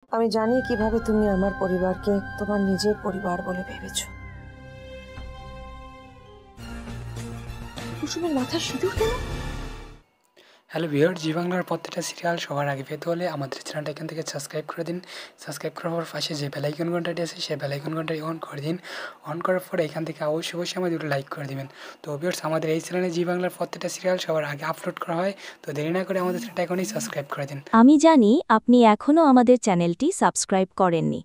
আমি জানি কিভাবে তুমি আমার পরিবারকে তোমার নিজের পরিবার বলে ভেবেছো। কুসুমের মাথায় সিঁদুর কেন? হ্যালো ভিউয়ার, জি বাংলার প্রত্যেকটা সিরিয়াল সবার আগে পেতে হলে আমাদের চ্যানেলটা এখান থেকে সাবস্ক্রাইব করে দিন। সাবস্ক্রাইব করার পর পাশে যে বেল আইকন ঘন্টাটি আছে সেই বেল আইকন ঘন্টাটি অন করে দিন। অন করার পরে এখান থেকে অবশ্যই আমাদের লাইক করে দিবেন। তো ভিউয়ার্স, আমাদের এই চ্যানেলে জি বাংলার প্রত্যেকটা সিরিয়াল সবার আগে আপলোড করা হয়। তো দেরি না করে আমাদের চ্যানেলটা এখনই সাবস্ক্রাইব করে দিন। আমি জানি আপনি এখনও আমাদের চ্যানেলটি সাবস্ক্রাইব করেননি,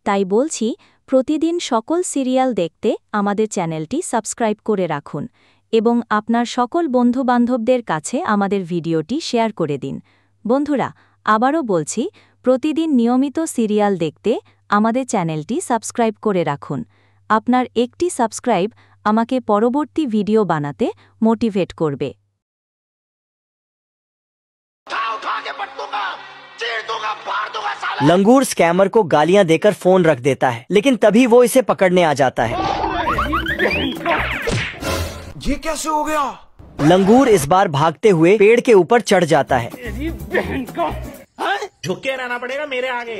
তাই বলছি প্রতিদিন সকল সিরিয়াল দেখতে আমাদের চ্যানেলটি সাবস্ক্রাইব করে রাখুন এবং আপনার সকল বন্ধুবান্ধবদের কাছে আমাদের ভিডিওটি শেয়ার করে দিন। বন্ধুরা, আবারও বলছি, প্রতিদিন নিয়মিত সিরিয়াল দেখতে আমাদের চ্যানেলটি সাবস্ক্রাইব করে রাখুন। আপনার একটি সাবস্ক্রাইব আমাকে পরবর্তী ভিডিও বানাতে মোটিভেট করবে। लंगूर स्कैमर को गालियां देकर फोन रख देता है, लेकिन तभी वो इसे पकड़ने आ जाता है। ये कैसे हो गया? लंगूर इस बार भागते हुए पेड़ के ऊपर चढ़ जाता है। झुक के रहना पड़ेगा मेरे आगे।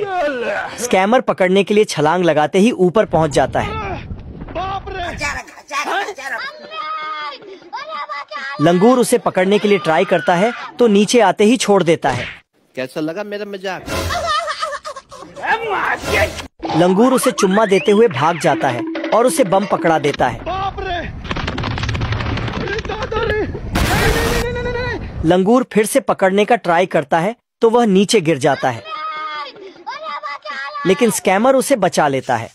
स्कैमर पकड़ने के लिए छलांग लगाते ही ऊपर पहुंच जाता है। लंगूर उसे पकड़ने के लिए ट्राई करता है तो नीचे आते ही छोड़ देता है। कैसा लगा मेरा मजाक? लंगूर उसे चुम्मा देते हुए भाग जाता है और उसे बम पकड़ा देता है। लंगूर फिर से पकड़ने का ट्राई करता है तो वह नीचे गिर जाता है, लेकिन स्कैमर उसे बचा लेता है।